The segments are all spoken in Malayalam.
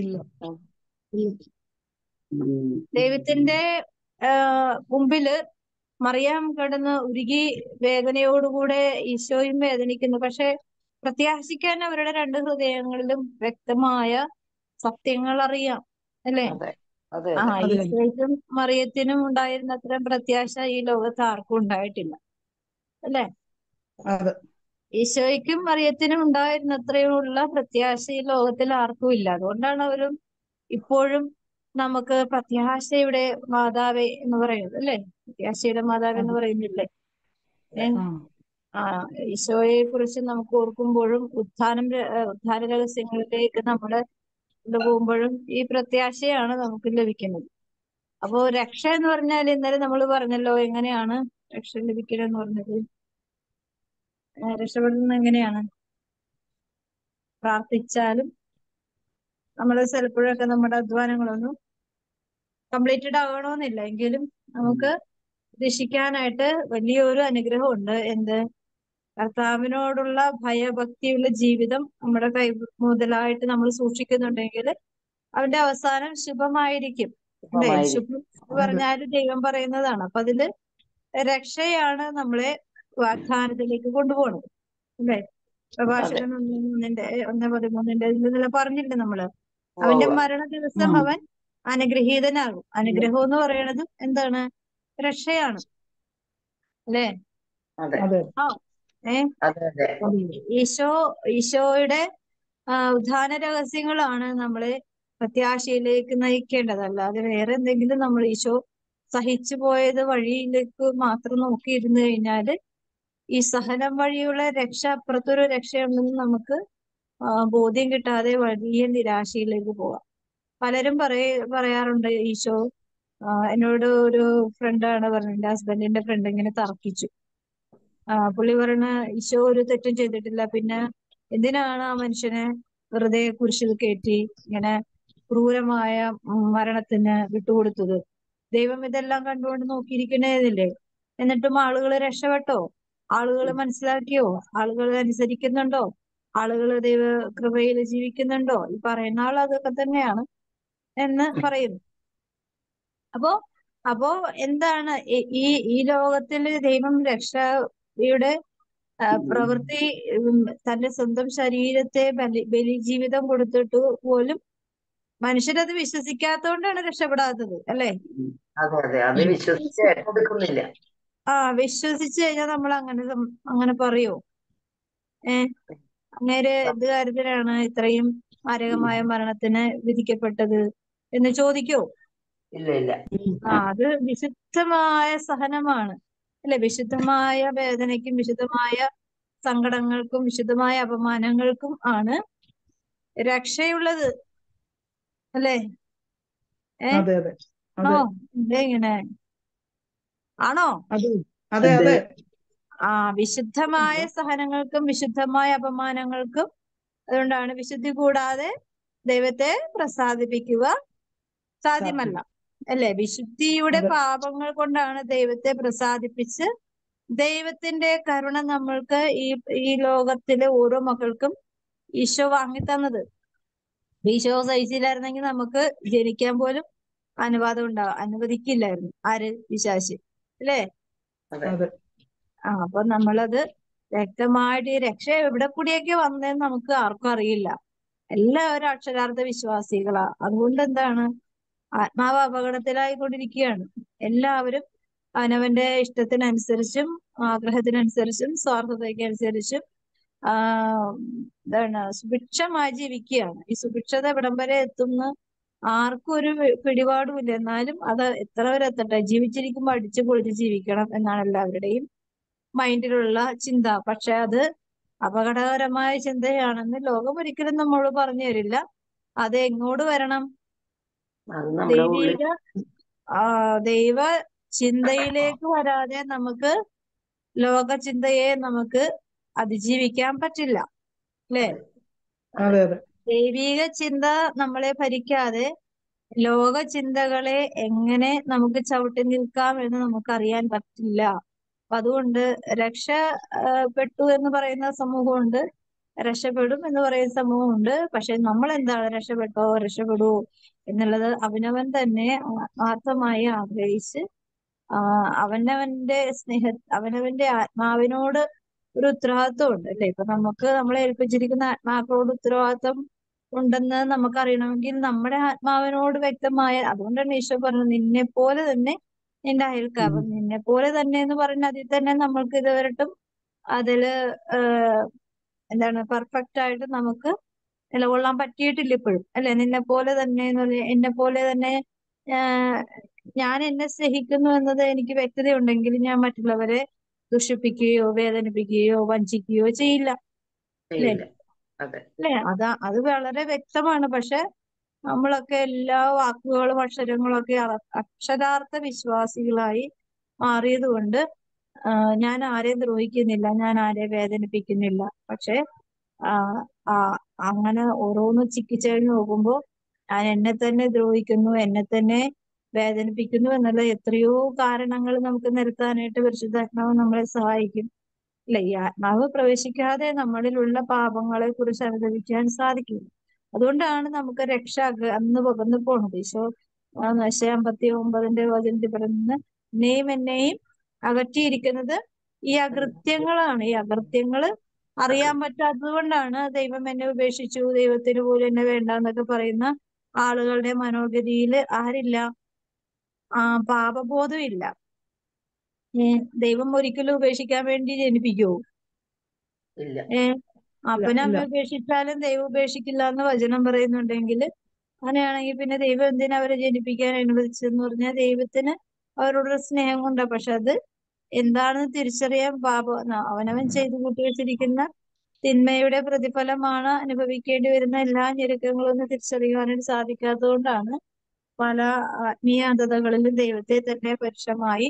ഇല്ല. ദൈവത്തിന്റെ മുമ്പില് മറിയാം കിടന്ന് ഉരുകി വേദനയോടുകൂടെ ഈശോയും വേദനിക്കുന്നു. പക്ഷെ പ്രത്യാശിക്കാൻ അവരുടെ രണ്ട് ഹൃദയങ്ങളിലും വ്യക്തമായ സത്യങ്ങൾ അറിയാം, അല്ലെ? അതെ അതെ ആ, അതെ ഈശോയ്ക്കും മറിയത്തിനും ഉണ്ടായിരുന്ന അത്രയും പ്രത്യാശ ഈ ലോകത്ത് ആർക്കും ഉണ്ടായിട്ടില്ല, അല്ലെ? അതെ ഈശോയ്ക്കും മറിയത്തിനും ഉണ്ടായിരുന്ന അത്രയുള്ള പ്രത്യാശ ഈ ലോകത്തിൽ ആർക്കും ഇല്ല. അതുകൊണ്ടാണ് അവരും ഇപ്പോഴും നമുക്ക് പ്രത്യാശയുടെ മാതാവേ എന്ന് പറയുന്നത്, അല്ലെ? പ്രത്യാശയുടെ മാതാവ് എന്ന് അതെ പറയുന്നില്ലേ? ഏ ആ ആ ഈശോയെ കുറിച്ച് നമുക്ക് ഓർക്കുമ്പോഴും ഉത്ഥാന രഹസ്യങ്ങളിലേക്ക് നമ്മൾ കൊണ്ടുപോകുമ്പോഴും ഈ പ്രത്യാശയാണ് നമുക്ക് ലഭിക്കുന്നത്. അപ്പോ രക്ഷ എന്ന് പറഞ്ഞാൽ ഇന്നലെ നമ്മൾ പറഞ്ഞല്ലോ, എങ്ങനെയാണ് രക്ഷ ലഭിക്കുക എന്ന് പറഞ്ഞത്? രക്ഷപ്പെടുന്നത് എങ്ങനെയാണ്? പ്രാർത്ഥിച്ചാലും നമ്മൾ ചിലപ്പോഴൊക്കെ നമ്മുടെ അധ്വാനങ്ങളൊന്നും കംപ്ലീറ്റഡ് ആകണമെന്നില്ല, എങ്കിലും നമുക്ക് രക്ഷിക്കാനായിട്ട് വലിയൊരു അനുഗ്രഹമുണ്ട്. എന്ത്? കർത്താവിനോടുള്ള ഭയഭക്തിയുള്ള ജീവിതം നമ്മുടെ കൈ മുതലായിട്ട് നമ്മൾ സൂക്ഷിക്കുന്നുണ്ടെങ്കിൽ അവന്റെ അവസാനം ശുഭമായിരിക്കും, അല്ലേ? ശുഭം എന്ന് അതെ പറഞ്ഞാൽ ദൈവം പറയുന്നതാണ്. അപ്പൊ അതില് രക്ഷയാണ് നമ്മളെ വാഗ്ദാനത്തിലേക്ക് കൊണ്ടുപോകുന്നത്, അല്ലേ? അതെ പ്രഭാഷകൻ 1:13 ഇന്നലെ പറഞ്ഞില്ലേ നമ്മള്? അവന്റെ മരണ ദിവസം ഉം. അവൻ അനുഗ്രഹീതനാകും. അനുഗ്രഹം എന്ന് പറയുന്നത് എന്താണ്? രക്ഷയാണ്, അല്ലേ? അതെ അതെ ആ ഏ അതെ അതെ ഈശോയുടെ ഉദ്ധാന രഹസ്യങ്ങളാണ് നമ്മളെ പ്രത്യാശയിലേക്ക് നയിക്കേണ്ടത്. അല്ലാതെ വേറെ എന്തെങ്കിലും നമ്മൾ ഈശോ സഹിച്ചു പോയത് വഴിയിലേക്ക് മാത്രം നോക്കിയിരുന്നു കഴിഞ്ഞാല് ഈ സഹനം വഴിയുള്ള രക്ഷ, അപ്പുറത്തൊരു രക്ഷയുണ്ടെന്ന് നമുക്ക് ബോധ്യം കിട്ടാതെ വലിയ നിരാശയിലേക്ക് പോവാം. പലരും പറയാറുണ്ട്, ഈശോ എന്നോട് ഒരു ഫ്രണ്ടാണ് പറഞ്ഞത്, എന്റെ ഹസ്ബൻഡിന്റെ ഫ്രണ്ട് ഇങ്ങനെ തർക്കിച്ചു. പുള്ളി പറയണ, ഈശോ ഒരു തെറ്റും ചെയ്തിട്ടില്ല, പിന്നെ എന്തിനാണ് ആ മനുഷ്യനെ വെറുതെ കുരിശിൽ കയറ്റി ഇങ്ങനെ ക്രൂരമായ മരണത്തിന് വിട്ടുകൊടുത്തത്? ദൈവം ഇതെല്ലാം കണ്ടുകൊണ്ട് നോക്കിയിരിക്കണേന്നില്ലേ? എന്നിട്ടും ആളുകൾ രക്ഷപ്പെട്ടോ? ആളുകൾ മനസ്സിലാക്കിയോ? ആളുകൾ അനുസരിക്കുന്നുണ്ടോ? ആളുകൾ ദൈവ കൃപയിൽ ജീവിക്കുന്നുണ്ടോ? ഈ പറയുന്ന ആൾ അതൊക്കെ തന്നെയാണ് എന്ന് പറയുന്നു. അപ്പോ അപ്പോ എന്താണ് ഈ ഈ ലോകത്തിൽ ദൈവം രക്ഷയുടെ പ്രവൃത്തി, തന്റെ സ്വന്തം ശരീരത്തെ ബലിജീവിതം കൊടുത്തിട്ട് പോലും മനുഷ്യരത് വിശ്വസിക്കാത്തതുകൊണ്ടാണ് രക്ഷപ്പെടാത്തത്, അല്ലെ? അതെ അതെ അത് വിശ്വസിച്ച് ഏറ്റെടുക്കുന്നില്ല. വിശ്വസിച്ചു കഴിഞ്ഞാൽ നമ്മൾ അങ്ങനെ പറയോ? അങ്ങേര് എന്ത് കാര്യത്തിലാണ് ഇത്രയും മാരകമായ മരണത്തിന് വിധിക്കപ്പെട്ടത് എന്ന് ചോദിക്കോ? ഇല്ല ഇല്ല അത് വിശുദ്ധമായ സഹനമാണ്, അല്ലെ? വിശുദ്ധമായ വേദനയ്ക്കും വിശുദ്ധമായ സങ്കടങ്ങൾക്കും വിശുദ്ധമായ അപമാനങ്ങൾക്കും ആണ് രക്ഷയുള്ളത്, അല്ലെ? അതെ അതെ ആണോ? അതെ ഇങ്ങനെ ആണോ? അതെ അതെ അതെ വിശുദ്ധമായ സഹനങ്ങൾക്കും വിശുദ്ധമായ അപമാനങ്ങൾക്കും. അതുകൊണ്ടാണ് വിശുദ്ധി കൂടാതെ ദൈവത്തെ പ്രസാദിപ്പിക്കുക സാധ്യമല്ല, സാധ്യമല്ല. അല്ലെ? വിശുദ്ധിയുടെ അതെ പാപങ്ങൾ കൊണ്ടാണ് ദൈവത്തെ പ്രസാദിപ്പിച്ച് ദൈവത്തിന്റെ കരുണ നമ്മൾക്ക് ഈ ലോകത്തിലെ ഓരോ മക്കൾക്കും ഈശോ വാങ്ങിത്തന്നത്. ഈശോ സഹിച്ചില്ലായിരുന്നെങ്കിൽ നമുക്ക് ജനിക്കാൻ പോലും അനുവദിക്കില്ലായിരുന്നു. ആര്? പിശാച്, അല്ലേ? അതെ അതെ അപ്പൊ നമ്മളത് വ്യക്തമായിട്ട് ഈ രക്ഷ എവിടെ കൂടിയൊക്കെ വന്നതെന്ന് നമുക്ക് ആർക്കും അറിയില്ല. എല്ലാവരും അക്ഷരാർത്ഥ വിശ്വാസികളാ. അതുകൊണ്ട് എന്താണ്? ആത്മാവ് അപകടത്തിലായിക്കൊണ്ടിരിക്കുകയാണ്. എല്ലാവരും അവനവന്റെ ഇഷ്ടത്തിനനുസരിച്ചും ആഗ്രഹത്തിനനുസരിച്ചും സ്വാർത്ഥതയ്ക്കനുസരിച്ചും എന്താണ് സുഭിക്ഷമായി ജീവിക്കുകയാണ്. ഈ സുഭിക്ഷത എവിടം വരെ എത്തുന്ന ആർക്കും ഒരു പിടിപാടുമില്ല. എന്നാലും അത് എത്ര വരെ എത്തട്ടെ, ജീവിച്ചിരിക്കുമ്പോൾ അടിച്ചു പൊളിച്ച് ജീവിക്കണം എന്നാണ് എല്ലാവരുടെയും മൈൻഡിലുള്ള ചിന്ത. പക്ഷെ അത് അപകടകരമായ ചിന്തയാണെന്ന് ലോകം ഒരിക്കലും നമ്മോട് പറഞ്ഞു തരില്ല. അത് എങ്ങോട്ട് വരണം? അത് നമ്മുടെ ഉള്ളിൽ. ദൈവിക ദൈവ ചിന്തയിലേക്ക് വരാതെ നമുക്ക് ലോക ചിന്തയെ നമുക്ക് അതിജീവിക്കാൻ പറ്റില്ല, അല്ലെ? അതെ അതെ ദൈവിക ചിന്ത നമ്മളെ ഭരിക്കാതെ ലോക ചിന്തകളെ എങ്ങനെ നമുക്ക് ചവിട്ടി നിൽക്കാം എന്ന് നമുക്കറിയാൻ പറ്റില്ല. അപ്പൊ അതുകൊണ്ട് രക്ഷപ്പെട്ടു എന്ന് പറയുന്ന സമൂഹമുണ്ട്, രക്ഷപ്പെടും എന്ന് പറയുന്ന സംഭവമുണ്ട്. പക്ഷെ നമ്മൾ എന്താണ് രക്ഷപ്പെടൂ എന്നുള്ളത് അവനവൻ തന്നെ ആത്മാർത്ഥമായി ആഗ്രഹിച്ച് അവനവന്റെ അവനവന്റെ ആത്മാവിനോട് ഒരു ഉത്തരവാദിത്വം ഉണ്ട് അല്ലെ? ഇപ്പൊ നമുക്ക് നമ്മളെ ഏൽപ്പിച്ചിരിക്കുന്ന ആത്മാക്കളോട് ഉത്തരവാദിത്വം ഉണ്ടെന്ന് നമുക്കറിയണമെങ്കിൽ നമ്മുടെ ആത്മാവിനോട് വ്യക്തമായ, അതുകൊണ്ടാണ് ഈശോ പറഞ്ഞത് നിന്നെ പോലെ തന്നെ നിന്റെ അയൽക്കാരൻ. നിന്നെ പോലെ തന്നെ എന്ന് പറഞ്ഞ അതിൽ തന്നെ നമ്മൾക്ക് ഇതുവരെട്ടും അതില് എന്താണ് പെർഫെക്റ്റ് ആയിട്ട് നമുക്ക് നിലകൊള്ളാൻ പറ്റിയിട്ടില്ല ഇപ്പോഴും അല്ലെ? നിന്നെ പോലെ തന്നെ എന്ന് പറഞ്ഞാൽ എന്നെ പോലെ തന്നെ ഞാൻ എന്നെ സ്നേഹിക്കുന്നു എന്നത് എനിക്ക് വ്യക്തതയുണ്ടെങ്കിൽ ഞാൻ മറ്റുള്ളവരെ ദുഷിപ്പിക്കുകയോ വേദനിപ്പിക്കുകയോ വഞ്ചിക്കുകയോ ചെയ്യില്ല അല്ലെ? അല്ലെ? അത് വളരെ വ്യക്തമാണ്. പക്ഷെ നമ്മളൊക്കെ എല്ലാ വാക്കുകളും അക്ഷരങ്ങളും ഒക്കെ അക്ഷരാർത്ഥ വിശ്വാസികളായി മാറിയത് കൊണ്ട് ഞാൻ ആരെയും ദ്രോഹിക്കുന്നില്ല, ഞാൻ ആരെയും വേദനിപ്പിക്കുന്നില്ല. പക്ഷെ അങ്ങനെ ഓരോന്ന് ചിക്കിച്ചഴിഞ്ഞ് നോക്കുമ്പോൾ ഞാൻ എന്നെ തന്നെ ദ്രോഹിക്കുന്നു, എന്നെ തന്നെ വേദനിപ്പിക്കുന്നു എന്നുള്ള എത്രയോ കാരണങ്ങൾ നമുക്ക് നിരത്താനായിട്ട് പരിശുദ്ധാത്മാവ് നമ്മളെ സഹായിക്കും അല്ലെ? ഈ ആത്മാവ് പ്രവേശിക്കാതെ നമ്മളിലുള്ള പാപങ്ങളെ കുറിച്ച് അനുഭവിക്കാൻ സാധിക്കില്ല. അതുകൊണ്ടാണ് നമുക്ക് രക്ഷ അന്ന് പകർന്നു പോണത്. ഈശോ 59 വചനത്തിൽ പറയുന്നത് എന്നെയും അകറ്റിയിരിക്കുന്നത് ഈ അകൃത്യങ്ങളാണ്. ഈ അകൃത്യങ്ങള് അറിയാൻ പറ്റാത്തത് കൊണ്ടാണ് ദൈവം എന്നെ ഉപേക്ഷിച്ചു, ദൈവത്തിന് പോലും എന്നെ വേണ്ട എന്നൊക്കെ പറയുന്ന ആളുകളുടെ മനോഗതിയിൽ ആരില്ല? പാപബോധം ഇല്ല. ദൈവം ഒരിക്കലും ഉപേക്ഷിക്കാൻ വേണ്ടി ജനിപ്പിക്കുവോ? അപ്പനെ അമ്മ ഉപേക്ഷിച്ചാലും ദൈവം ഉപേക്ഷിക്കില്ല എന്ന് വചനം പറയുന്നുണ്ടെങ്കിൽ അങ്ങനെയാണെങ്കിൽ പിന്നെ ദൈവം എന്തിനാ അവരെ ജനിപ്പിക്കാൻ അനുവദിച്ചെന്ന് പറഞ്ഞാൽ ദൈവത്തിന് അവരോടൊരു സ്നേഹം കൊണ്ടാ. പക്ഷെ അത് എന്താണെന്ന് തിരിച്ചറിയാൻ അവനവൻ ചെയ്തു കൂട്ടി വെച്ചിരിക്കുന്ന തിന്മയുടെ പ്രതിഫലമാണ് അനുഭവിക്കേണ്ടി വരുന്ന എല്ലാ ഞെരുക്കങ്ങളൊന്നും തിരിച്ചറിയുവാനായിട്ട് സാധിക്കാത്തത് കൊണ്ടാണ് പല ആത്മീയ അന്ധതകളിലും ദൈവത്തെ തന്നെ പരുഷമായി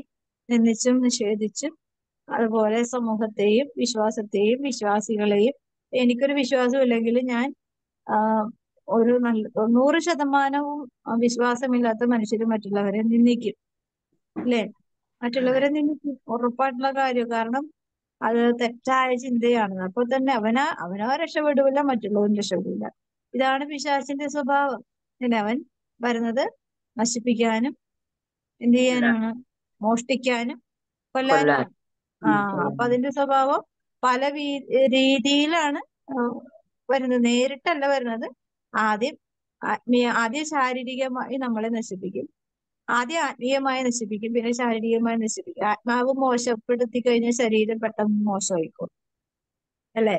നിന്ദിച്ചും നിഷേധിച്ചും അതുപോലെ സമൂഹത്തെയും വിശ്വാസത്തെയും വിശ്വാസികളെയും, എനിക്കൊരു വിശ്വാസമില്ലെങ്കിൽ ഞാൻ ഒരു 100% വിശ്വാസമില്ലാത്ത മനുഷ്യർ മറ്റുള്ളവരെ നിന്ദിക്കും അല്ലെ? മറ്റുള്ളവരെ നിന്ദിക്കും, ഉറപ്പായിട്ടുള്ള കാര്യം. കാരണം അത് തെറ്റായ ചിന്തയാണ്. അപ്പോൾ തന്നെ അവനോ രക്ഷപ്പെടില്ല, മറ്റുള്ളവരും രക്ഷപ്പെടില്ല. ഇതാണ് പിശാചിന്റെ സ്വഭാവം. അവൻ വരുന്നത് നശിപ്പിക്കാനും എന്ത് ചെയ്യാനുമാണ്? മോഷ്ടിക്കാനും കൊല്ലാനുമാണ്. അപ്പൊ അതിന്റെ സ്വഭാവം പല രീതിയിലാണ് വരുന്നത്. നേരിട്ടല്ല വരുന്നത്. ആദ്യം ശാരീരികമായി നമ്മളെ നശിപ്പിക്കും, ആദ്യം ആത്മീയമായി നശിപ്പിക്കും, പിന്നെ ശാരീരികമായി നശിപ്പിക്കും. ആത്മാവ് മോശപ്പെടുത്തി കഴിഞ്ഞാൽ ശരീരം പെട്ടെന്ന് മോശമായിക്കോളും അല്ലെ?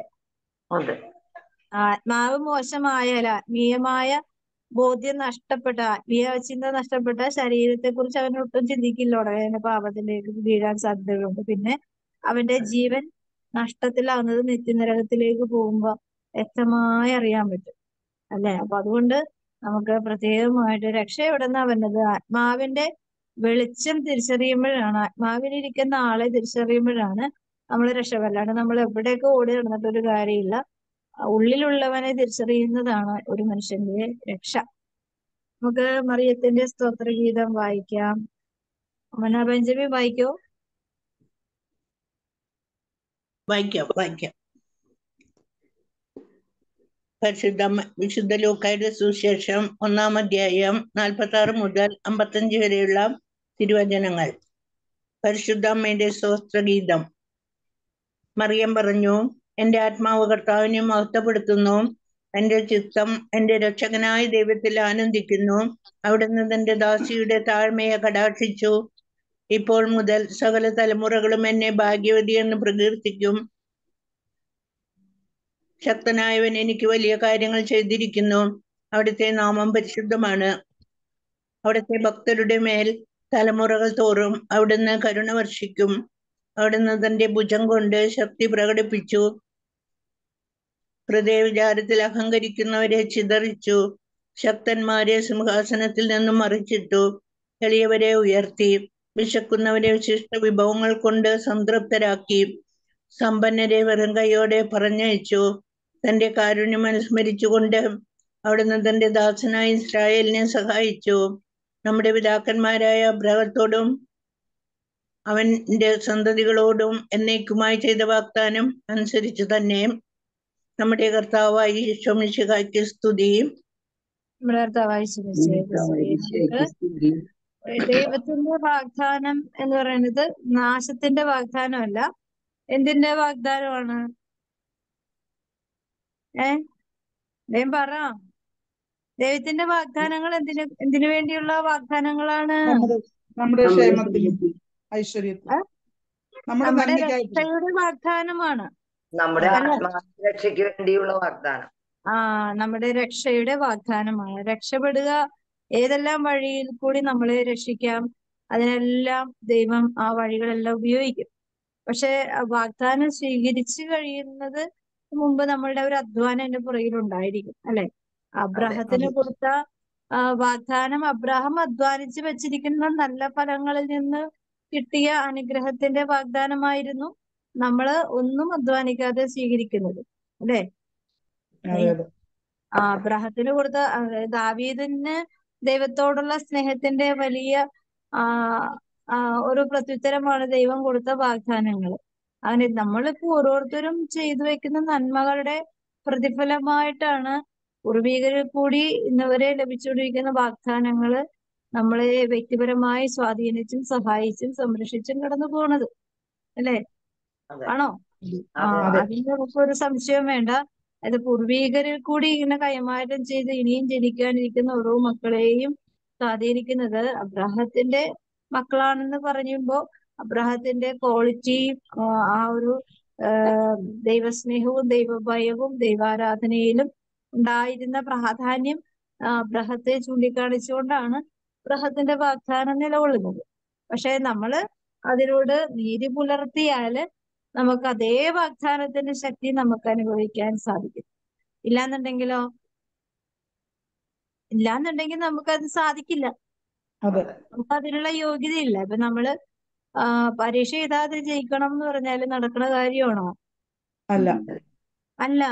ആത്മാവ് മോശമായാൽ, ആത്മീയമായ ബോധ്യം നഷ്ടപ്പെട്ട, ആത്മീയ ചിന്ത നഷ്ടപ്പെട്ട ശരീരത്തെ കുറിച്ച് അവൻ ഒട്ടും ചിന്തിക്കില്ല. ഉടനെ പാപത്തിലേക്ക് വീഴാൻ സാധ്യതകളുണ്ട്. പിന്നെ അവന്റെ ജീവൻ നഷ്ടത്തിലാവുന്നത് നിത്യനരകത്തിലേക്ക് പോകുമ്പോ വ്യക്തമായി അറിയാൻ പറ്റും അല്ലെ? അപ്പൊ അതുകൊണ്ട് നമുക്ക് പ്രത്യേകമായിട്ട് രക്ഷ എവിടെന്നാ വരുന്നത്? ആത്മാവിന്റെ വെളിച്ചം തിരിച്ചറിയുമ്പോഴാണ്, ആത്മാവിലിരിക്കുന്ന ആളെ തിരിച്ചറിയുമ്പോഴാണ് നമ്മൾ രക്ഷപ്പെടലാണ്. നമ്മൾ എവിടെയൊക്കെ ഓടി നടന്നിട്ടൊരു കാര്യമില്ല. ഉള്ളിലുള്ളവനെ തിരിച്ചറിയുന്നതാണ് ഒരു മനുഷ്യന്റെ രക്ഷ. നമുക്ക് മറിയത്തിന്റെ സ്തോത്രഗീതം വായിക്കാം. ബെഞ്ചമിൻ വായിക്കോ? വായിക്കാം. വിശുദ്ധ ലൂക്കായുടെ സുവിശേഷം 1-ാം അധ്യായം 46 മുതൽ 55 വരെയുള്ള തിരുവചനങ്ങൾ. പരിശുദ്ധ അമ്മയുടെ സ്തോത്രഗീതം. മറിയം പറഞ്ഞു, എന്റെ ആത്മാവ് കർത്താവിനെ മഹത്വപ്പെടുത്തുന്നു, എന്റെ ചിത്തം എന്റെ രക്ഷകനായ ദൈവത്തിൽ ആനന്ദിക്കുന്നു. അവിടുന്ന് തന്റെ ദാസിയുടെ താഴ്മയെ കടാക്ഷിച്ചു. ഇപ്പോൾ മുതൽ സകല തലമുറകളും എന്നെ ഭാഗ്യവതി എന്ന് പ്രകീർത്തിക്കും. ശക്തനായവൻ എനിക്ക് വലിയ കാര്യങ്ങൾ ചെയ്തിരിക്കുന്നു. അവിടുത്തെ നാമം പരിശുദ്ധമാണ്. അവിടുത്തെ ഭക്തരുടെ മേൽ തലമുറകൾ തോറും അവിടുന്ന് കരുണ വർഷിക്കും. അവിടുന്ന് തന്റെ ഭുജം കൊണ്ട് ശക്തി പ്രകടിപ്പിച്ചു. ഹൃദയവിചാരത്തിൽ അഹങ്കരിക്കുന്നവരെ ചിതറിച്ചു. ശക്തന്മാരെ സിംഹാസനത്തിൽ നിന്നും മറിച്ചിട്ടു. എളിയവരെ ഉയർത്തി. വിശക്കുന്നവരെ വിശിഷ്ട വിഭവങ്ങൾ കൊണ്ട് സംതൃപ്തരാക്കി. സമ്പന്നരെ വെറും കൈയോടെ പറഞ്ഞയച്ചു. തന്റെ കാരുണ്യം അനുസ്മരിച്ചുകൊണ്ട് അവിടുന്ന് തന്റെ ദാസനായ ഇസ്രായേലിനെ സഹായിച്ചു. നമ്മുടെ പിതാക്കന്മാരായ അബ്രാഹത്തോടും അവന്റെ സന്തതികളോടും എന്നേക്കുമായി ചെയ്ത വാഗ്ദാനം അനുസരിച്ചു തന്നെ നമ്മുടെ കർത്താവായി ഈശോ മിശിഹായ്ക്ക് സ്തുതിയും. നമ്മുടെ കർത്താവായ ശിവശേഖര നമുക്ക് ദൈവത്തിന്റെ വാഗ്ദാനം എന്ന് പറയുന്നത് നാശത്തിന്റെ വാഗ്ദാനമല്ല. എന്തിന്റെ വാഗ്ദാനമാണ്? വേഗം പറ. ദൈവത്തിന്റെ വാഗ്ദാനങ്ങൾ എന്തിനു വേണ്ടിയുള്ള വാഗ്ദാനങ്ങളാണ്? നമ്മുടെ ക്ഷേമത്തിനും ഐശ്വര്യത്തിനും നമ്മുടെ നന്മയ്ക്കായിട്ട് രക്ഷയുടെ വാഗ്ദാനമാണ്. നമ്മുടെ ആത്മരക്ഷയ്ക്ക് വേണ്ടിയുള്ള വാഗ്ദാനം. നമ്മുടെ രക്ഷയുടെ വാഗ്ദാനമാണ്. രക്ഷപ്പെടുക, ഏതെല്ലാം വഴിയിൽ കൂടി നമ്മളെ രക്ഷിക്കാം, അതിനെല്ലാം ദൈവം ആ വഴികളെല്ലാം ഉപയോഗിക്കും. പക്ഷെ വാഗ്ദാനം സ്വീകരിച്ചു കഴിയുന്നത് മുമ്പ് നമ്മളുടെ ഒരു അധ്വാനം എന്റെ പുറകിൽ ഉണ്ടായിരിക്കും, അല്ലെ? അബ്രാഹത്തിന് കൊടുത്ത വാഗ്ദാനം, അബ്രാഹം അധ്വാനിച്ച് വെച്ചിരിക്കുന്ന നല്ല ഫലങ്ങളിൽ നിന്ന് കിട്ടിയ അനുഗ്രഹത്തിന്റെ വാഗ്ദാനമായിരുന്നു നമ്മള് ഒന്നും അധ്വാനിക്കാതെ സ്വീകരിക്കുന്നത്, അല്ലെ? അബ്രാഹത്തിന് കൊടുത്ത ദാവീദിന് ദൈവത്തോടുള്ള സ്നേഹത്തിന്റെ വലിയ ഒരു പ്രത്യുത്തരമാണ് ദൈവം കൊടുത്ത വാഗ്ദാനങ്ങൾ. അങ്ങനെ നമ്മളിപ്പോ ഓരോരുത്തരും ചെയ്തു വെക്കുന്ന നന്മകളുടെ പ്രതിഫലമായിട്ടാണ് പൂർവികരിൽ കൂടി ഇന്നുവരെ ലഭിച്ചുകൊണ്ടിരിക്കുന്ന വാഗ്ദാനങ്ങള് നമ്മളെ വ്യക്തിപരമായി സ്വാധീനിച്ചും സഹായിച്ചും സംരക്ഷിച്ചും കടന്നു പോണത്, അല്ലേ? ആണോ? അതിന് നമുക്കൊരു സംശയം വേണ്ട. അത് പൂർവികരിൽ കൂടി ഇങ്ങനെ കൈമാറ്റം ചെയ്ത് ഇനിയും ജനിക്കാനിരിക്കുന്ന ഓരോ മക്കളെയും സ്വാധീനിക്കുന്നത് അബ്രാഹത്തിന്റെ മക്കളാണെന്ന് പറയുമ്പോ അബ്രാഹത്തിന്റെ ക്വാളിറ്റി, ആ ഒരു ദൈവസ്നേഹവും ദൈവഭയവും ദൈവാരാധനയിലും ഉണ്ടായിരുന്ന പ്രാധാന്യം അബ്രാഹത്തെ ചൂണ്ടിക്കാണിച്ചുകൊണ്ടാണ് അബ്രാഹത്തിന്റെ വാഗ്ദാനം നിലകൊള്ളുന്നത്. പക്ഷെ നമ്മള് അതിനോട് നീതി പുലർത്തിയാല് നമുക്ക് അതേ വാഗ്ദാനത്തിന്റെ ശക്തി നമുക്ക് അനുഭവിക്കാൻ സാധിക്കും. ഇല്ലാന്നുണ്ടെങ്കിൽ നമുക്കത് സാധിക്കില്ല. നമുക്ക് അതിനുള്ള യോഗ്യതയില്ല. ഇപ്പൊ നമ്മള് പരീക്ഷ എഴുതാതെ ജയിക്കണം എന്ന് പറഞ്ഞാല് നടക്കുന്ന കാര്യമാണോ? അല്ല.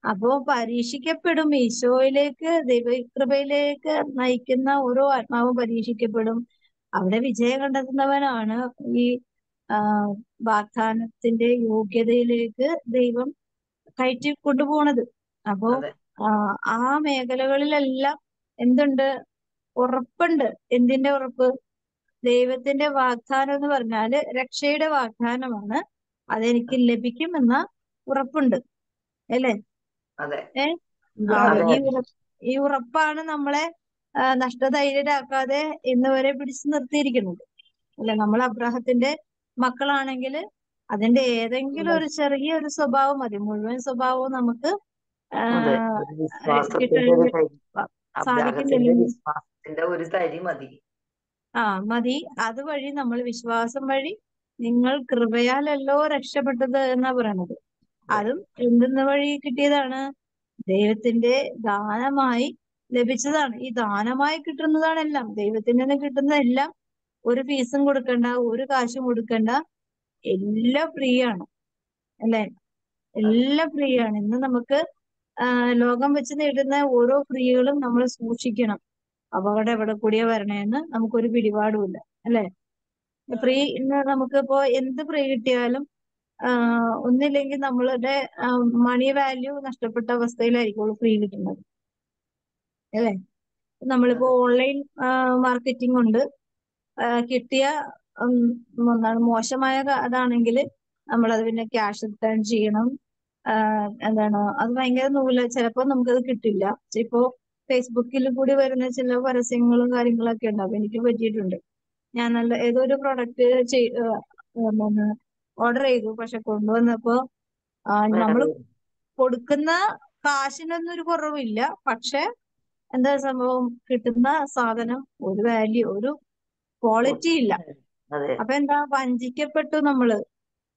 അപ്പോ പരീക്ഷിക്കപ്പെടും. ഈശോയിലേക്ക്, ദൈവകൃപയിലേക്ക് നയിക്കുന്ന ഓരോ ആത്മാവും പരീക്ഷിക്കപ്പെടും. അവിടെ വിജയം കണ്ടെത്തുന്നവനാണ് ഈ വാഗ്ദാനത്തിന്റെ യോഗ്യതയിലേക്ക് ദൈവം കയറ്റി കൊണ്ടുപോണത്. അപ്പോ ആ മേഖലകളിലെല്ലാം എന്തുണ്ട്? ഉറപ്പുണ്ട്. എന്തിന്റെ ഉറപ്പ്? ദൈവത്തിന്റെ വാഗ്ദാനം എന്ന് പറഞ്ഞാല് രക്ഷയുടെ വാഗ്ദാനമാണ്. അതെനിക്ക് ലഭിക്കുമെന്ന ഉറപ്പുണ്ട്, അല്ലേ? ഈ ഉറപ്പാണ് നമ്മളെ നഷ്ടധൈര്യരാക്കാതെ ഇന്ന് വരെ പിടിച്ചു നിർത്തിയിരിക്കുന്നത്, അല്ലെ? നമ്മൾ അബ്രാഹത്തിന്റെ മക്കളാണെങ്കിൽ അതിന്റെ ഏതെങ്കിലും ഒരു ചെറിയൊരു സ്വഭാവം മതി, മുഴുവൻ സ്വഭാവവും നമുക്ക് മതി. അതുവഴി നമ്മൾ വിശ്വാസം വഴി നിങ്ങൾ കൃപയാലല്ലോ രക്ഷപ്പെട്ടത് എന്നാ പറയണത്. അതും എന്തെന്ന വഴി കിട്ടിയതാണ്? ദൈവത്തിന്റെ ദാനമായി ലഭിച്ചതാണ്. ഈ ദാനമായി കിട്ടുന്നതാണെല്ലാം, ദൈവത്തിൽ നിന്ന് കിട്ടുന്നതെല്ലാം ഒരു ഫീസും കൊടുക്കണ്ട, ഒരു കാശും കൊടുക്കണ്ട, എല്ലാം ഫ്രീ ആണ്, അല്ലെ? എല്ലാം ഫ്രീ ആണ്. ഇന്ന് നമുക്ക് ലോകം വെച്ച് നേടുന്ന ഓരോ ഫ്രീകളും നമ്മൾ സൂക്ഷിക്കണം. അപകടം എവിടെ കൂടിയാ വരണേന്ന് നമുക്കൊരു പിടിപാടുമില്ല, അല്ലെ? ഫ്രീ ഇന്ന് നമുക്കിപ്പോ എന്ത് ഫ്രീ കിട്ടിയാലും ഒന്നില്ലെങ്കിൽ നമ്മളുടെ മണി വാല്യൂ നഷ്ടപ്പെട്ട അവസ്ഥയിലായിരിക്കും ഫ്രീ കിട്ടുന്നത്, അല്ലേ? നമ്മളിപ്പോ ഓൺലൈൻ മാർക്കറ്റിംഗ് കൊണ്ട് കിട്ടിയ മോശമായ അതാണെങ്കിൽ നമ്മളത് പിന്നെ ക്യാഷ് റിട്ടേൺ ചെയ്യണം. അത് ഭയങ്കര ചിലപ്പോ നമുക്കത് കിട്ടില്ല. ഇപ്പോ ഫേസ്ബുക്കിൽ കൂടി വരുന്ന ചില പരസ്യങ്ങളും കാര്യങ്ങളൊക്കെ ഉണ്ടാവും. എനിക്ക് പറ്റിയിട്ടുണ്ട്. ഞാൻ ഏതോ ഒരു പ്രൊഡക്റ്റ് ഓർഡർ ചെയ്തു. പക്ഷെ കൊണ്ടുവന്നപ്പോ നമ്മൾ കൊടുക്കുന്ന കാശിനൊന്നും ഒരു കുറവില്ല. പക്ഷെ എന്താ സംഭവം? കിട്ടുന്ന സാധനം ഒരു വാല്യൂ, ഒരു ക്വാളിറ്റി ഇല്ല. അപ്പൊ എന്താ? വഞ്ചിക്കപ്പെട്ടു നമ്മള്.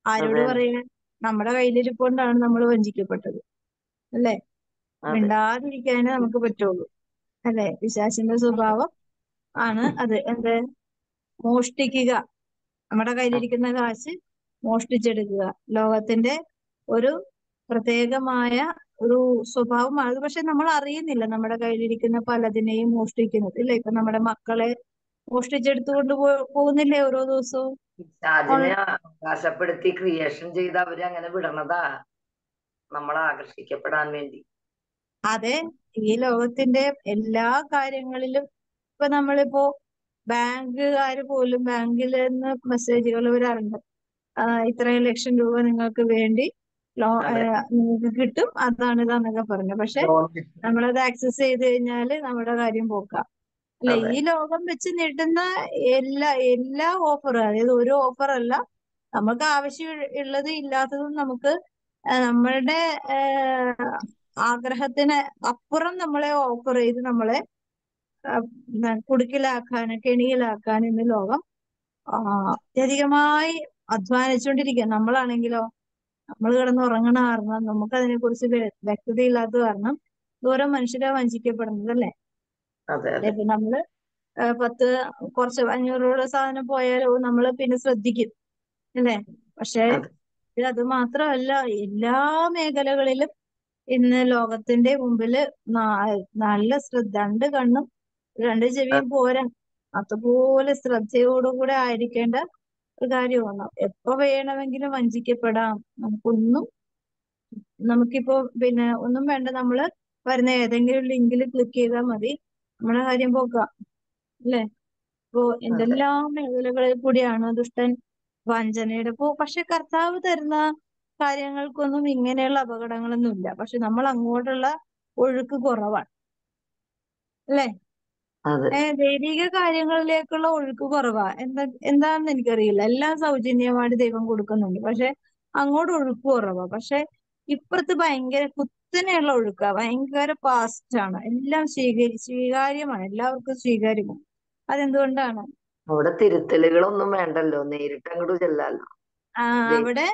ആരോട് പറയാൻ? നമ്മുടെ കയ്യിലിരിക്കൊണ്ടാണ് നമ്മൾ വഞ്ചിക്കപ്പെട്ടത്, അല്ലേ? മിണ്ടാതിരിക്കാനേ നമുക്ക് പറ്റുള്ളൂ, അല്ലെ? പിശാചിന്റെ സ്വഭാവം ആണ് അത്. മോഷ്ടിക്കുക. നമ്മുടെ കയ്യിലിരിക്കുന്ന കാശ് മോഷ്ടിച്ചെടുക്കുക ലോകത്തിന്റെ ഒരു പ്രത്യേകമായ ഒരു സ്വഭാവമാണ്. പക്ഷെ നമ്മൾ അറിയുന്നില്ല നമ്മുടെ കയ്യിലിരിക്കുന്ന പലതിനെയും മോഷ്ടിക്കുന്നത്, ഇല്ല? ഇപ്പൊ നമ്മുടെ മക്കളെ മോഷ്ടിച്ചെടുത്തുകൊണ്ട് പോകുന്നില്ലേ ഓരോ ദിവസവും? അവകാശപ്പെടുത്തി ക്രിയേഷൻ ചെയ്ത് അവര് അങ്ങനെ വിടണതാ. നമ്മൾ ആകർഷിക്കപ്പെടാൻ വേണ്ടി. അതെ, ഈ ലോകത്തിന്റെ എല്ലാ കാര്യങ്ങളിലും ഇപ്പൊ നമ്മളിപ്പോ ബാങ്കുകാര് പോലും ബാങ്കിൽ നിന്ന് മെസ്സേജുകൾ വരാറുണ്ട്. ഇത്രയും ലക്ഷം രൂപ നിങ്ങൾക്ക് വേണ്ടി അതെ. നിങ്ങൾക്ക് കിട്ടും, അതാണ് ഇതാന്നൊക്കെ പറഞ്ഞു. പക്ഷെ നമ്മളത് ആക്സസ് ചെയ്ത് കഴിഞ്ഞാല് നമ്മുടെ കാര്യം പോക്കാം. അല്ലെ, അതെ. ഈ ലോകം വെച്ച് നീട്ടുന്ന എല്ലാ ഓഫറും, അതായത് ഒരു ഓഫർ അല്ല, നമുക്ക് ആവശ്യം ഉള്ളത് ഇല്ലാത്തതും നമുക്ക് നമ്മളുടെ ആഗ്രഹത്തിന് അപ്പുറം നമ്മളെ ഓഫർ ചെയ്ത് നമ്മളെ കുടുക്കിലാക്കാൻ, കെണിയിലാക്കാൻ ഇന്ന് ലോകം അത്യധികമായി അധ്വാനിച്ചുകൊണ്ടിരിക്കുക. നമ്മളാണെങ്കിലോ, നമ്മൾ കിടന്നുറങ്ങണ കാരണം, നമുക്ക് അതിനെ കുറിച്ച് വ്യക്തതയില്ലാത്ത കാരണം ദൂരം മനുഷ്യരെ വഞ്ചിക്കപ്പെടുന്നത്. അല്ലേ? അതെ അതെ. ഇപ്പൊ നമ്മള് കുറച്ച് 500 രൂപ സാധനം പോയാലോ നമ്മള് പിന്നെ ശ്രദ്ധിക്കും, അല്ലേ? പക്ഷെ അത് മാത്രമല്ല, എല്ലാ മേഖലകളിലും ഇന്ന് ലോകത്തിന്റെ മുമ്പില് നല്ല ശ്രദ്ധ, 2 കണ്ണും 2 ചെവിയും പോരാ, അതുപോലെ ശ്രദ്ധയോടുകൂടെ ആയിരിക്കേണ്ട ഒരു കാര്യമാണ്. എപ്പോ വേണമെങ്കിലും വഞ്ചിക്കപ്പെടാം. നമുക്കിപ്പോ പിന്നെ ഒന്നും വേണ്ട, നമ്മള് വരുന്ന ഏതെങ്കിലും ലിങ്കിൽ ക്ലിക്ക് ചെയ്താൽ മതി, നമ്മുടെ കാര്യം പോക്കാം. അല്ലേ? ഇപ്പോ എന്തെല്ലാം മേഖലകളിൽ കൂടിയാണ് ദുഷ്ടൻ വഞ്ചനയുടെ പക്ഷെ കർത്താവ് തരുന്ന കാര്യങ്ങൾക്കൊന്നും ഇങ്ങനെയുള്ള അപകടങ്ങളൊന്നും ഇല്ല. പക്ഷെ നമ്മൾ അങ്ങോട്ടുള്ള ഒഴുക്ക് കുറവാണ്. അല്ലേ? ദൈവിക കാര്യങ്ങളിലേക്കുള്ള ഒഴുക്ക് കുറവാ. എന്താണെന്ന് എനിക്കറിയില്ല. എല്ലാം സൗജന്യമായിട്ട് ദൈവം കൊടുക്കുന്നുണ്ട്, പക്ഷെ അങ്ങോട്ട് ഒഴുക്ക് കുറവാ. പക്ഷെ ഇപ്പുറത്ത് ഭയങ്കര കുത്തനെയുള്ള ഒഴുക്കാ, ഭയങ്കര ഫാസ്റ്റ് ആണ്, എല്ലാം സ്വീകാര്യമാണ്, എല്ലാവർക്കും സ്വീകാര്യമാണ്. അതെന്തുകൊണ്ടാണ്? അവിടെ തിരുത്തലുകളൊന്നും വേണ്ടല്ലോ, നേരിട്ട് അങ്ങോട്ട് ചെല്ലാലോ. അവിടെ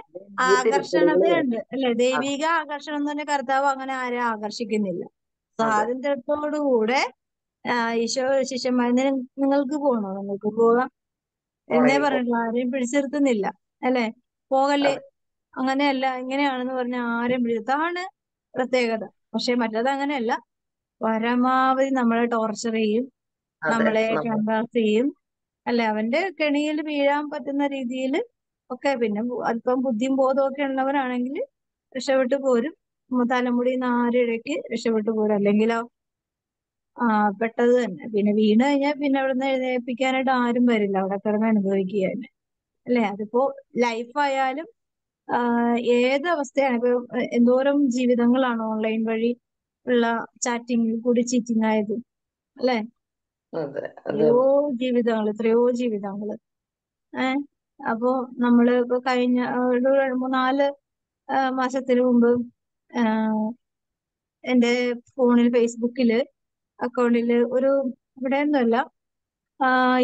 ആകർഷണതയുണ്ട്, അല്ലെ? ദൈവിക ആകർഷണം എന്ന് പറഞ്ഞ കർത്താവ് അങ്ങനെ ആരെയും ആകർഷിക്കുന്നില്ല. സ്വാതന്ത്ര്യത്തോടുകൂടെ ഈശോ ശിഷ്യന്മാരെ, നിങ്ങൾക്ക് പോകണോ, നിങ്ങൾക്ക് പോകാം എന്നേ പറഞ്ഞിട്ടുള്ളൂ, ആരെയും പിടിച്ചിരുത്തുന്നില്ല. അല്ലെ? പോകല്ലേ, അങ്ങനെയല്ല, ഇങ്ങനെയാണെന്ന് പറഞ്ഞ ആരെയും അതാണ് പ്രത്യേകത. പക്ഷെ മറ്റത് അങ്ങനെയല്ല, പരമാവധി നമ്മളെ ടോർച്ചർ ചെയ്യും, നമ്മളെ കൺട്രാസ്റ്റ് ചെയ്യും. അല്ലെ? അവന്റെ കെണിയിൽ വീഴാൻ പറ്റുന്ന രീതിയിൽ ഒക്കെ. പിന്നെ അല്പം ബുദ്ധിയും ബോധവും ഒക്കെ ഉള്ളവരാണെങ്കിൽ രക്ഷപ്പെട്ടു പോരും, തലമുടി നാരിഴയ്ക്ക് രക്ഷപ്പെട്ടു പോരും. അല്ലെങ്കിലോ പെട്ടത് തന്നെ. പിന്നെ വീണ് കഴിഞ്ഞാൽ പിന്നെ അവിടുന്ന് എഴുന്നേൽപ്പിക്കാനായിട്ട് ആരും വരില്ല, അവിടെ കിടന്ന് അനുഭവിക്കുക തന്നെ. അല്ലെ? അതിപ്പോ ലൈഫായാലും ഏത് അവസ്ഥയാണ്. ഇപ്പൊ എന്തോരം ജീവിതങ്ങളാണ് ഓൺലൈൻ വഴി ഉള്ള ചാറ്റിങ്ങിൽ കൂടി ചീറ്റിംഗ് ആയത്. അല്ലെ? എത്രയോ ജീവിതങ്ങള്. അപ്പോ നമ്മള് ഇപ്പൊ കഴിഞ്ഞ ഒരു 3-4 മാസത്തിന് മുമ്പ് എന്റെ ഫോണിൽ ഫേസ്ബുക്കില് അക്കൗണ്ടില് ഇവിടെ ഒന്നുമല്ല,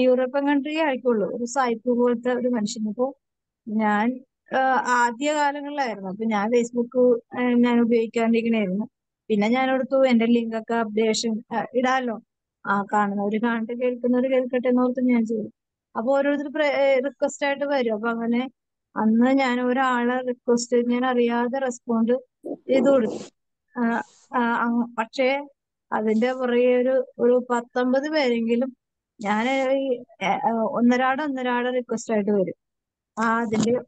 യൂറോപ്യൻ കൺട്രി ആയിക്കോളൂ, ഒരു സായിപ്പ് പോലത്തെ ഒരു മനുഷ്യന്. ഇപ്പോ ഞാൻ ആദ്യ കാലങ്ങളിലായിരുന്നു, അപ്പൊ ഞാൻ ഫേസ്ബുക്ക് ഞാൻ ഉപയോഗിക്കാണ്ടിരിക്കണായിരുന്നു. പിന്നെ ഞാൻ എടുത്തു എന്റെ ലിങ്ക് ഒക്കെ അപ്ഡേഷൻ ഇടാലോ, കാണുന്നവര് കാണട്ടെ, കേൾക്കുന്നവര് കേൾക്കട്ടെ എന്നോർത്ത് ഞാൻ ചെയ്തു. അപ്പൊ ഓരോരുത്തർ റിക്വസ്റ്റ് ആയിട്ട് വരും. അപ്പൊ അങ്ങനെ അന്ന് ഞാൻ ഒരാളെ റിക്വസ്റ്റ് ഞാൻ അറിയാതെ റെസ്പോണ്ട് ചെയ്തു കൊടുത്തു. പക്ഷേ അതിന്റെ പുറകെ ഒരു 19 പേരെങ്കിലും ഞാൻ ഒന്നരാടെ റിക്വസ്റ്റ് ആയിട്ട് വരും,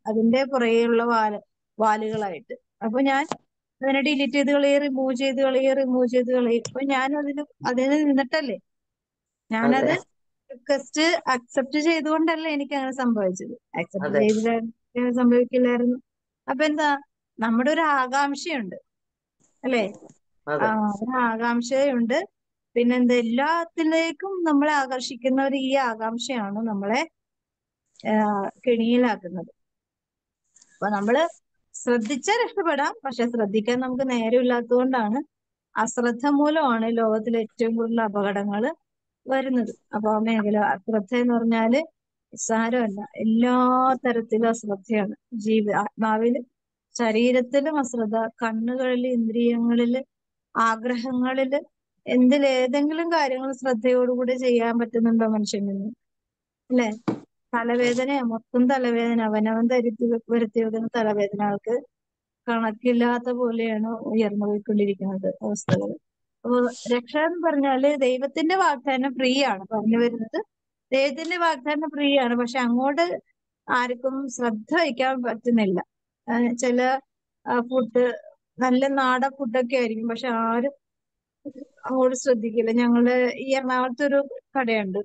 അതിന്റെ പുറകെയുള്ള വാലുകളായിട്ട്. അപ്പൊ ഞാൻ അതിനെ ഡിലീറ്റ് ചെയ്ത് കളയും, റിമൂവ് ചെയ്ത് കളയും. അപ്പൊ ഞാൻ അതിന് നിന്നിട്ടല്ലേ, ഞാനത് റിക്വസ്റ്റ് അക്സെപ്റ്റ് ചെയ്തുകൊണ്ടല്ല എനിക്ക് അങ്ങനെ സംഭവിച്ചത്. അക്സെപ്റ്റ് ചെയ്ത് സംഭവിക്കില്ലായിരുന്നു. അപ്പൊ എന്താ, നമ്മുടെ ഒരു ആകാംക്ഷയുണ്ട്, അല്ലെ? ഒരു ആകാംക്ഷയുണ്ട്. പിന്നെന്താ, എല്ലാത്തിലേക്കും നമ്മളെ ആകർഷിക്കുന്ന ഈ ആകാംക്ഷയാണ് നമ്മളെ കെണിയിലാക്കുന്നത്. അപ്പൊ നമ്മള് ശ്രദ്ധിച്ചാൽ രക്ഷപ്പെടാം, പക്ഷെ ശ്രദ്ധിക്കാൻ നമുക്ക് നേരമില്ലാത്തത് കൊണ്ടാണ്, അശ്രദ്ധ മൂലമാണ് ലോകത്തിൽ ഏറ്റവും കൂടുതൽ അപകടങ്ങൾ വരുന്നത്. അപ്പൊ ആ മേഖല അശ്രദ്ധ എന്ന് പറഞ്ഞാല് നിസ്സാരമല്ല, എല്ലാ തരത്തിലും അശ്രദ്ധയാണ്. ആത്മാവില്, ശരീരത്തിലും അശ്രദ്ധ, കണ്ണുകളില്, ഇന്ദ്രിയങ്ങളില്, ആഗ്രഹങ്ങളില്, ഏതെങ്കിലും കാര്യങ്ങൾ ശ്രദ്ധയോടുകൂടി ചെയ്യാൻ പറ്റുന്നുണ്ടോ മനുഷ്യന്? അല്ലെ? മൊത്തം തലവേദന, അവനവൻ വരുത്തി വെക്കുന്ന തലവേദന ആൾക്ക് കണക്കില്ലാത്ത പോലെയാണ് ഉയർന്നു പോയിക്കൊണ്ടിരിക്കുന്നത് അവസ്ഥകൾ. അപ്പൊ രക്ഷ എന്ന് പറഞ്ഞാല് ദൈവത്തിന്റെ വാഗ്ദാനം ഫ്രീ ആണ്. പറഞ്ഞു വരുന്നത്, ദൈവത്തിന്റെ വാഗ്ദാനം ഫ്രീ ആണ്, പക്ഷെ അങ്ങോട്ട് ആർക്കും ശ്രദ്ധ വയ്ക്കാൻ പറ്റുന്നില്ല. ചില ഫുഡ് നല്ല നാടൻ ഫുഡൊക്കെ ആയിരിക്കും, പക്ഷെ ആരും അങ്ങോട്ട് ശ്രദ്ധിക്കില്ല. ഞങ്ങള് ഈ എറണാകുളത്ത് ഒരു കടയുണ്ട്,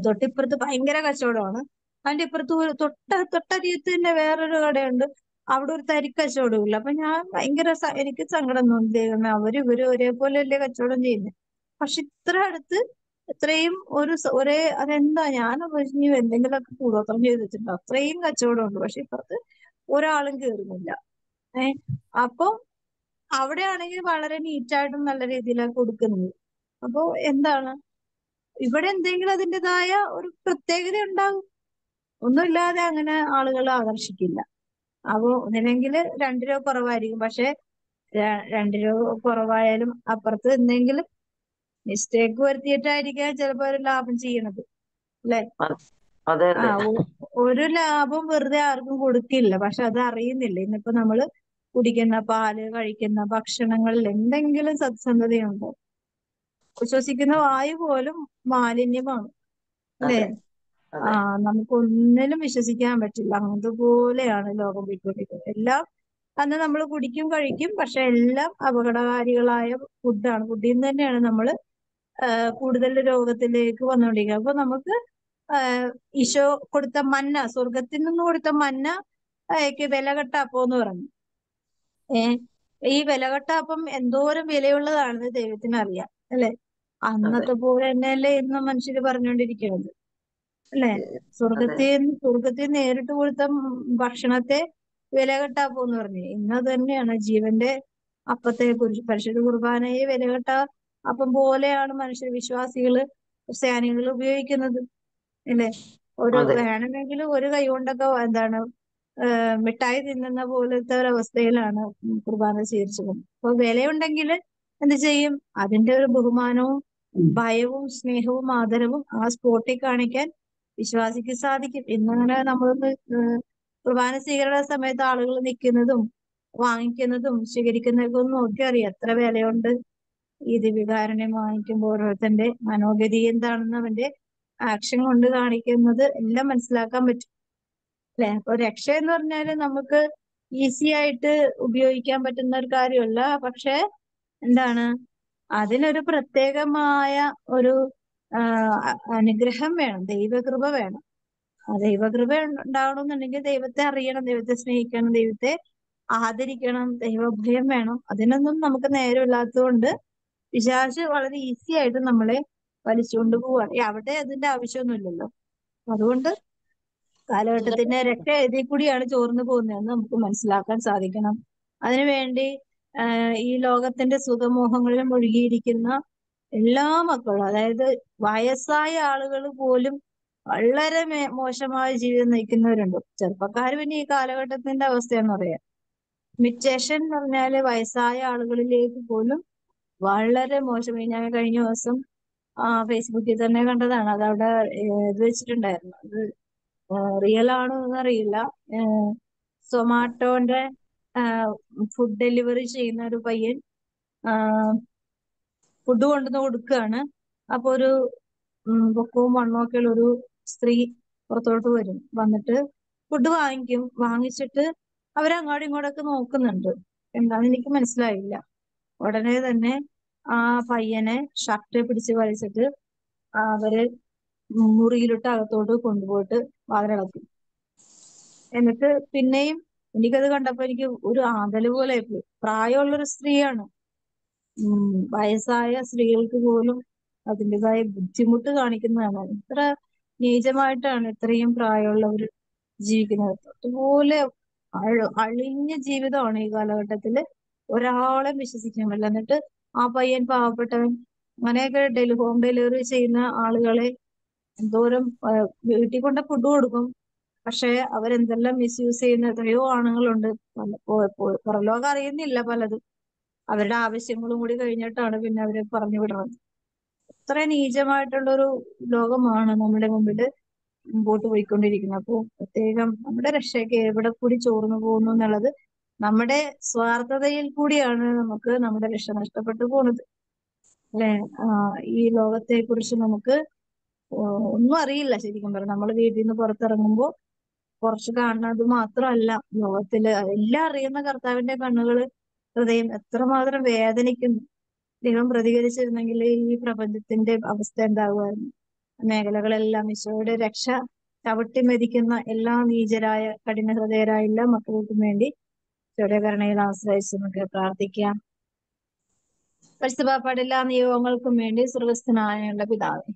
തൊട്ടിപ്പുറത്ത് ഭയങ്കര കച്ചവടമാണ്. അതിന്റെ ഇപ്പുറത്ത് തൊട്ടരിയത്ത് തന്നെ വേറൊരു കടയുണ്ട്, അവിടെ ഒരു തരി കച്ചവടമില്ല. അപ്പൊ ഞാൻ എനിക്ക് സങ്കടം തോന്നി, ദൈവമേ ഇവര് ഒരേപോലെ അല്ലേ കച്ചവടം ചെയ്യുന്നത്, പക്ഷെ ഇത്ര അടുത്ത് ഇത്രയും ഒരേ അതെന്താ, ഞാൻ പറഞ്ഞു എന്തെങ്കിലുമൊക്കെ കൂടോത്രം ചെയ്ത് വെച്ചിട്ടുണ്ടോ, അത്രയും കച്ചവടമുണ്ട്, പക്ഷെ ഇപ്പുറത്ത് ഒരാളും കേറുന്നില്ല. അപ്പൊ അവിടെയാണെങ്കിൽ വളരെ നീറ്റായിട്ടും നല്ല രീതിയിലാണ് കൊടുക്കുന്നത്. അപ്പൊ എന്താണ്, ഇവിടെ എന്തെങ്കിലും അതിൻ്റെതായ ഒരു പ്രത്യേകത ഉണ്ടാകും, ഒന്നുമില്ലാതെ അങ്ങനെ ആളുകളെ ആകർഷിക്കില്ല. അപ്പൊ ഒന്നിനെങ്കിൽ 2 രൂപ കുറവായിരിക്കും, പക്ഷെ 2 രൂപ കുറവായാലും അപ്പുറത്ത് എന്തെങ്കിലും മിസ്റ്റേക്ക് വരുത്തിയിട്ടായിരിക്കാം ചിലപ്പോ ഒരു ലാഭം ചെയ്യണത്, അല്ലെ? അതെ ആ അതെ ഒരു ലാഭം വെറുതെ ആർക്കും കൊടുക്കില്ല, പക്ഷെ അത് അറിയുന്നില്ല. ഇന്നിപ്പോ നമ്മള് കുടിക്കുന്ന പാല്, കഴിക്കുന്ന ഭക്ഷണങ്ങളിൽ എന്തെങ്കിലും സത്യസന്ധതയുണ്ടോ? ശ്വസിക്കുന്ന വായു പോലും മാലിന്യമാണ്, അല്ലെ? അതെ ആ അതെ നമുക്കൊന്നിനും വിശ്വസിക്കാൻ പറ്റില്ല, അതുപോലെയാണ് ലോകം പോയിക്കൊണ്ടിരിക്കുന്നത്. എല്ലാം അന്ന് നമ്മൾ കുടിക്കും കഴിക്കും, പക്ഷെ എല്ലാം അപകടകാരികളായ ഫുഡാണ്. ഫുഡിൽ നിന്ന് തന്നെയാണ് നമ്മൾ കൂടുതൽ രോഗത്തിലേക്ക് വന്നുകൊണ്ടിരിക്കുന്നത്. അപ്പൊ നമുക്ക് ഈശോ കൊടുത്ത മന്ന, സ്വർഗത്തിൽ നിന്ന് കൊടുത്ത മന്ന വിലകെട്ട അപ്പം എന്ന് പറഞ്ഞു. ഈ വിലകെട്ട അപ്പം എന്തോരം വിലയുള്ളതാണെന്ന് ദൈവത്തിന് അറിയാം, അല്ലെ? അതെ അന്നത്തെ പോലെ തന്നെയല്ലേ ഇന്ന് മനുഷ്യര് പറഞ്ഞുകൊണ്ടിരിക്കുന്നത്, അല്ലെ? അതെ സ്വർഗത്തിൽ നേരിട്ട് കൊടുത്ത ഭക്ഷണത്തെ വിലകെട്ടാപ്പോന്ന് പറഞ്ഞു. ഇന്നത് തന്നെയാണ് ജീവന്റെ അപ്പത്തെ കുറിച്ച് പരിശുദ്ധ കുർബാനയെ വിലകെട്ട അപ്പം പോലെയാണ് മനുഷ്യ വിശ്വാസികള്, ക്രിസ്ത്യാനികൾ ഉപയോഗിക്കുന്നത്, അല്ലെ? അതെ വേണമെങ്കിൽ ഒരു കൈ കൊണ്ടൊക്കെ എന്താണ് മിഠായി തിന്നുന്ന പോലത്തെ ഒരവസ്ഥയിലാണ് കുർബാന സ്വീകരിച്ചത്. അപ്പൊ വിലയുണ്ടെങ്കിൽ എന്ത് ചെയ്യും? അതിന്റെ ഒരു ബഹുമാനവും ഭയവും സ്നേഹവും ആദരവും ആ സ്പോട്ടിൽ കാണിക്കാൻ വിശ്വാസിക്ക് സാധിക്കും. ഇന്നങ്ങനെ നമ്മളൊന്ന് കുർബാന സ്വീകരണ സമയത്ത് ആളുകൾ നിൽക്കുന്നതും വാങ്ങിക്കുന്നതും സ്വീകരിക്കുന്നതൊക്കെ ഒന്ന് നോക്കിയറിയാം എത്ര വിലയുണ്ട്. ഈ ദിവ്യകാരുണ്യം വാങ്ങിക്കുമ്പോൾ ഓരോരുത്തന്റെ മനോഗതി എന്താണെന്ന് അവന്റെ ആക്ഷൻ കൊണ്ട് കാണിക്കുന്നത് എല്ലാം മനസ്സിലാക്കാൻ പറ്റും, അല്ലെ? അപ്പൊ രക്ഷ എന്ന് പറഞ്ഞാല് നമുക്ക് ഈസി ആയിട്ട് ഉപയോഗിക്കാൻ പറ്റുന്ന ഒരു കാര്യമല്ല, പക്ഷെ എന്താണ്, അതിനൊരു പ്രത്യേകമായ ഒരു അനുഗ്രഹം വേണം, ദൈവകൃപ വേണം. ആ ദൈവകൃപ ഉണ്ടാവണമെന്നുണ്ടെങ്കിൽ ദൈവത്തെ അറിയണം, ദൈവത്തെ സ്നേഹിക്കണം, ദൈവത്തെ ആദരിക്കണം, ദൈവഭയം വേണം. അതിനൊന്നും നമുക്ക് നേരമില്ലാത്തത് കൊണ്ട് പിശാച് വളരെ ഈസി ആയിട്ട് നമ്മളെ വലിച്ചുകൊണ്ട് പോവാണ്. അവിടെ അതിന്റെ ആവശ്യമൊന്നുമില്ലല്ലോ. അതുകൊണ്ട് കാലഘട്ടത്തിന്റെ രക്ഷ ഇതിൽ കൂടിയാണ് ചോർന്നു പോകുന്നതെന്ന് നമുക്ക് മനസ്സിലാക്കാൻ സാധിക്കണം. അതിനുവേണ്ടി ഈ ലോകത്തിന്റെ സുഖമോഹങ്ങളിൽ മുഴുകിയിരിക്കുന്ന എല്ലാ മക്കളും, അതായത് വയസ്സായ ആളുകൾ പോലും വളരെ മോശമായ ജീവിതം നയിക്കുന്നവരുണ്ട്. ചെറുപ്പക്കാർ പിന്നെ ഈ കാലഘട്ടത്തിന്റെ അവസ്ഥയെന്ന് പറയാം. മിറ്റേഷൻ എന്ന് പറഞ്ഞാല് വയസ്സായ ആളുകളിലേക്ക് പോലും വളരെ മോശമായി. ഞാൻ കഴിഞ്ഞ ദിവസം ഫേസ്ബുക്കിൽ തന്നെ കണ്ടതാണ്, അതവിടെ ഇത് വെച്ചിട്ടുണ്ടായിരുന്നു. അത് റിയൽ ആണോ എന്നറിയില്ല. സൊമാറ്റോന്റെ ഫുഡ് ഡെലിവറി ചെയ്യുന്ന ഒരു പയ്യൻ ഫുഡ് കൊണ്ടുവന്ന് കൊടുക്കുകയാണ്. അപ്പൊ ഒരു പൊക്കവും വണ്ണവും ഒക്കെ ഉള്ള ഒരു സ്ത്രീ പുറത്തോട്ട് വരും, വന്നിട്ട് ഫുഡ് വാങ്ങിച്ചിട്ട് അവരങ്ങോട്ടും ഇങ്ങോട്ടൊക്കെ നോക്കുന്നുണ്ട്. എന്താണെന്ന് എനിക്ക് മനസ്സിലായില്ല. ഉടനെ തന്നെ ആ പയ്യനെ ഷർട്ട് പിടിച്ച് വലിച്ചിട്ട് അവര് മുറിയിലിട്ട് അകത്തോട്ട് കൊണ്ടുപോയിട്ട് വാതിലടക്കും. എന്നിട്ട് പിന്നെയും എനിക്കത് കണ്ടപ്പോ എനിക്ക് ഒരു ആന്തല് പോലെ ആയിപ്പോയി. പ്രായമുള്ളൊരു സ്ത്രീയാണ്. വയസ്സായ സ്ത്രീകൾക്ക് പോലും അതിൻ്റെതായ ബുദ്ധിമുട്ട് കാണിക്കുന്നതാണ്. ഇത്ര നീചമായിട്ടാണ് ഇത്രയും പ്രായമുള്ളവർ ജീവിക്കുന്നത്. അതുപോലെ അഴിഞ്ഞ ജീവിതമാണ് ഈ കാലഘട്ടത്തില്. ഒരാളെ വിശ്വസിക്കാൻ പറ്റില്ല. എന്നിട്ട് ആ പയ്യൻ പാവപ്പെട്ടവൻ, അങ്ങനെയൊക്കെ ഹോം ഡെലിവറി ചെയ്യുന്ന ആളുകളെ എന്തോരം വീട്ടിൽ കൊണ്ട് ഫുഡ് കൊടുക്കും, പക്ഷെ അവരെന്തെല്ലാം മിസ്യൂസ് ചെയ്യുന്ന എത്രയോ ആണുങ്ങളുണ്ട്. പുറലോകം അറിയുന്നില്ല പലതും. അവരുടെ ആവശ്യങ്ങളും കൂടി കഴിഞ്ഞിട്ടാണ് പിന്നെ അവരെ പറഞ്ഞു വിടുന്നത്. അത്ര നീചമായിട്ടുള്ളൊരു ലോകമാണ് നമ്മുടെ മുമ്പില് മുമ്പോട്ട് പോയിക്കൊണ്ടിരിക്കുന്നത്. അപ്പോൾ പ്രത്യേകം നമ്മുടെ രക്ഷയ്ക്ക് എവിടെ കൂടി ചോർന്നു പോകുന്നു എന്നുള്ളത് നമ്മുടെ സ്വാർത്ഥതയിൽ കൂടിയാണ് നമുക്ക് നമ്മുടെ രക്ഷ നഷ്ടപ്പെട്ടു പോകുന്നത്, അല്ലെ? ഈ ലോകത്തെ കുറിച്ച് നമുക്ക് ഒന്നും അറിയില്ല. ശരിക്കും പറഞ്ഞാൽ നമ്മൾ വീട്ടിൽ നിന്ന് പുറത്തിറങ്ങുമ്പോൾ കുറച്ച് കാണുന്നത് മാത്രമല്ല ലോകത്തില് എല്ലാം അറിയുന്ന കർത്താവിന്റെ കണ്ണുകള് ഹൃദയം എത്രമാത്രം വേദനിക്കുന്നു. ദൈവം പ്രതികരിച്ചിരുന്നെങ്കിൽ ഈ പ്രപഞ്ചത്തിന്റെ അവസ്ഥ എന്താകുമായിരുന്നു? മേഖലകളെല്ലാം ഈശോയുടെ രക്ഷ ചവിട്ടി മെതിക്കുന്ന എല്ലാ നീചരായ കഠിന ഹൃദയരായ എല്ലാ മക്കൾക്കും വേണ്ടി ഈശോയുടെ കരുണയിൽ ആശ്രയിച്ച് നമുക്ക് പ്രാർത്ഥിക്കാം. പരിശുദ്ധ എല്ലാ നിയോഗങ്ങൾക്കും വേണ്ടി സ്വർഗസ്ഥനായ ഞങ്ങളുടെ പിതാവേ,